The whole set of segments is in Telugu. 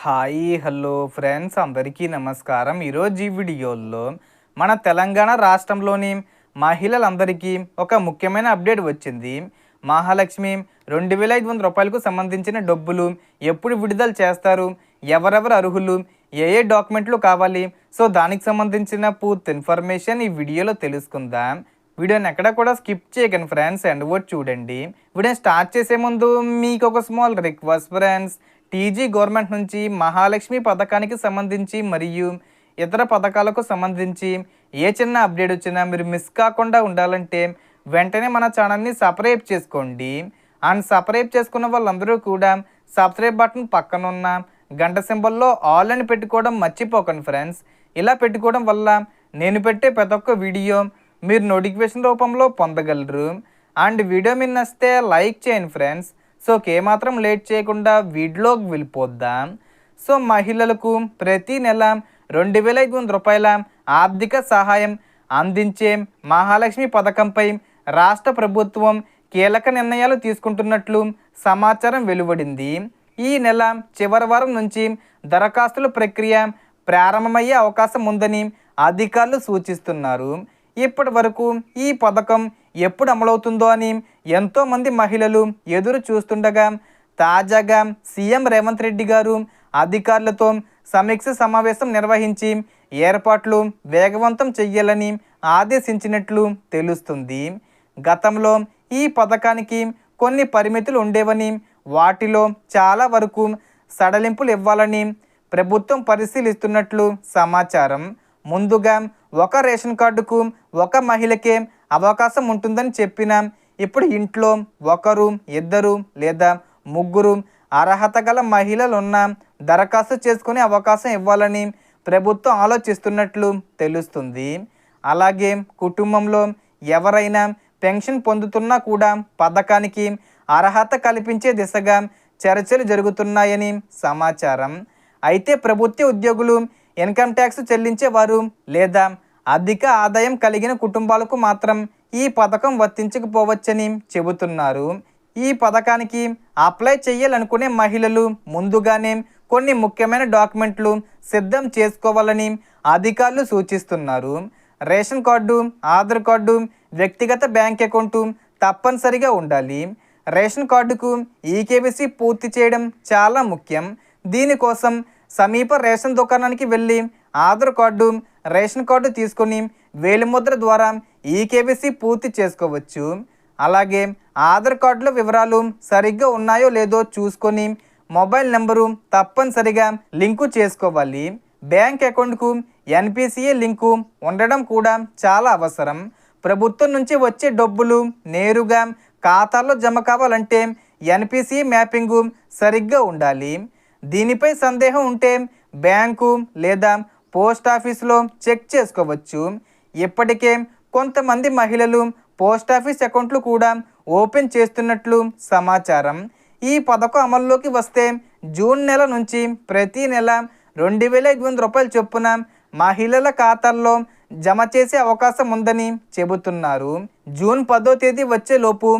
హాయ్ హలో ఫ్రెండ్స్ అందరికీ నమస్కారం. ఈరోజు ఈ వీడియోలో మన తెలంగాణ రాష్ట్రంలోని మహిళలందరికీ ఒక ముఖ్యమైన అప్డేట్ వచ్చింది. మహాలక్ష్మి 2500 రూపాయలకు సంబంధించిన డబ్బులు ఎప్పుడు విడుదల చేస్తారు, ఎవరెవరు అర్హులు, ఏ ఏ డాక్యుమెంట్లు కావాలి, సో దానికి సంబంధించిన పూర్తి ఇన్ఫర్మేషన్ ఈ వీడియోలో తెలుసుకుందాం. వీడియోని ఎక్కడ కూడా స్కిప్ చేయకండి ఫ్రెండ్స్, ఎండ్ వరకు చూడండి. వీడియోని స్టార్ట్ చేసే ముందు మీకు ఒక small request friends. TG government నుంచి మహాలక్ష్మి పథకానికి సంబంధించి మరియు ఇతర పథకాలకు సంబంధించి ఏ చిన్న అప్డేట్ వచ్చినా మీరు మిస్ కాకుండా ఉండాలంటే వెంటనే మన ఛానల్ని సబ్స్క్రైబ్ చేసుకోండి. అండ్ సబ్స్క్రైబ్ చేసుకున్న వాళ్ళందరూ కూడా సబ్స్క్రైబ్ బటన్ పక్కన ఉన్న గంట సింబల్లో ఆల్ అని పెట్టుకోవడం మర్చిపోకండి ఫ్రెండ్స్. ఇలా పెట్టుకోవడం వల్ల నేను పెట్టే ప్రతి ఒక్క వీడియో మీరు నోటిఫికేషన్ రూపంలో పొందగలరు. అండ్ వీడియో మీరు నచ్చితే లైక్ చేయండి ఫ్రెండ్స్. సో ఏమాత్రం లేట్ చేయకుండా వీడియోకి వెళ్ళిపోద్దాం. సో మహిళలకు ప్రతి నెల 2500 రూపాయల ఆర్థిక సహాయం అందించే మహాలక్ష్మి పథకంపై రాష్ట్ర ప్రభుత్వం కీలక నిర్ణయాలు తీసుకుంటున్నట్లు సమాచారం వెలువడింది. ఈ నెల చివరి వారం నుంచి దరఖాస్తుల ప్రక్రియ ప్రారంభమయ్యే అవకాశం ఉందని అధికారులు సూచిస్తున్నారు. ఇప్పటి వరకు ఈ పథకం ఎప్పుడు అమలవుతుందో అని ఎంతోమంది మహిళలు ఎదురు చూస్తుండగా తాజాగా సీఎం రేవంత్ రెడ్డి గారు అధికారులతో సమీక్ష సమావేశం నిర్వహించి ఏర్పాట్లు వేగవంతం చేయాలని ఆదేశించినట్లు తెలుస్తుంది. గతంలో ఈ పథకానికి కొన్ని పరిమితులు ఉండేవని, వాటిలో చాలా వరకు సడలింపులు ఇవ్వాలని ప్రభుత్వం పరిశీలిస్తున్నట్లు సమాచారం. ముందుగా ఒక రేషన్ కార్డుకు ఒక మహిళకే అవకాశం ఉంటుందని చెప్పిన ఇప్పుడు ఇంట్లో ఒకరు, ఇద్దరు లేదా ముగ్గురు అర్హత గల మహిళలున్న దరఖాస్తు చేసుకునే అవకాశం ఇవ్వాలని ప్రభుత్వం ఆలోచిస్తున్నట్లు తెలుస్తుంది. అలాగే కుటుంబంలో ఎవరైనా పెన్షన్ పొందుతున్నా కూడా పథకానికి అర్హత కల్పించే దిశగా చర్చలు జరుగుతున్నాయని సమాచారం. అయితే ప్రభుత్వ ఉద్యోగులు, ఇన్కమ్ ట్యాక్స్ చెల్లించేవారు లేదా అధిక ఆదాయం కలిగిన కుటుంబాలకు మాత్రం ఈ పథకం వర్తించకపోవచ్చని చెబుతున్నారు. ఈ పథకానికి అప్లై చేయాలనుకునే మహిళలు ముందుగానే కొన్ని ముఖ్యమైన డాక్యుమెంట్లు సిద్ధం చేసుకోవాలని అధికారులు సూచిస్తున్నారు. రేషన్ కార్డు, ఆధార్ కార్డు, వ్యక్తిగత బ్యాంక్ అకౌంటు తప్పనిసరిగా ఉండాలి. రేషన్ కార్డుకు ఈకేవైసీ పూర్తి చేయడం చాలా ముఖ్యం. దీనికోసం సమీప రేషన్ దుకాణానికి వెళ్ళి ఆధార్ కార్డు, రేషన్ కార్డు తీసుకొని వేలిముద్ర ద్వారా ఈకేవైసీ పూర్తి చేసుకోవచ్చు. అలాగే ఆధార్ కార్డులో వివరాలు సరిగ్గా ఉన్నాయో లేదో చూసుకొని మొబైల్ నెంబరు తప్పనిసరిగా లింకు చేసుకోవాలి. బ్యాంక్ అకౌంట్కు ఎన్పిసిఐ లింకు ఉండడం కూడా చాలా అవసరం. ప్రభుత్వం నుంచి వచ్చే డబ్బులు నేరుగా ఖాతాలో జమ కావాలంటే ఎన్పిసిఐ మ్యాపింగు సరిగ్గా ఉండాలి. దీనిపై సందేహం ఉంటే బ్యాంకు లేదా పోస్ట్ ఆఫీసులో చెక్ చేసుకోవచ్చు. ఇప్పటికే కొంతమంది మహిళలు పోస్ట్ ఆఫీస్ అకౌంట్లు కూడా ఓపెన్ చేస్తున్నట్లు సమాచారం. ఈ పథకం అమల్లోకి వస్తే జూన్ నెల నుంచి ప్రతి నెల 2500 రూపాయల చొప్పున మహిళల ఖాతాల్లో జమ చేసే అవకాశం ఉందని చెబుతున్నారు. జూన్ 10వ తేదీ వచ్చేలోపు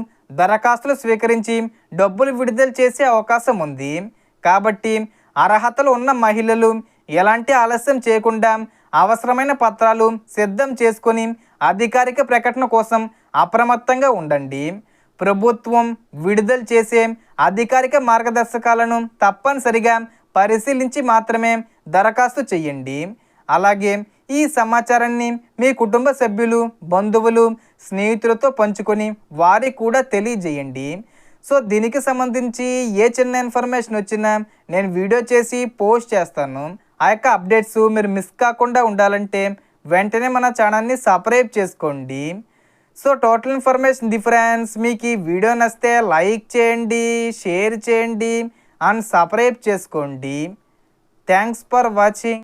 దరఖాస్తులు స్వీకరించి డబ్బులు విడుదల చేసే అవకాశం ఉంది. కాబట్టి అర్హతలు ఉన్న మహిళలు ఎలాంటి ఆలస్యం చేయకుండా అవసరమైన పత్రాలు సిద్ధం చేసుకొని అధికారిక ప్రకటన కోసం అప్రమత్తంగా ఉండండి. ప్రభుత్వం విడుదల చేసే అధికారిక మార్గదర్శకాలను తప్పనిసరిగా పరిశీలించి మాత్రమే దరఖాస్తు చేయండి. అలాగే ఈ సమాచారాన్ని మీ కుటుంబ సభ్యులు, బంధువులు, స్నేహితులతో పంచుకొని వారికి కూడా తెలియజేయండి. సో దీనికి సంబంధించి ఏ చిన్న ఇన్ఫర్మేషన్ వచ్చినా నేను వీడియో చేసి పోస్ట్ చేస్తాను. ఆ యొక్క అప్డేట్స్ మీరు మిస్ కాకుండా ఉండాలంటే వెంటనే మన ఛానల్ని సబ్స్క్రైబ్ చేసుకోండి. So total information friends. మీకు ఈ వీడియో నచ్చితే లైక్ చేయండి, షేర్ చేయండి అండ్ సబ్స్క్రైబ్ చేసుకోండి. Thanks for watching.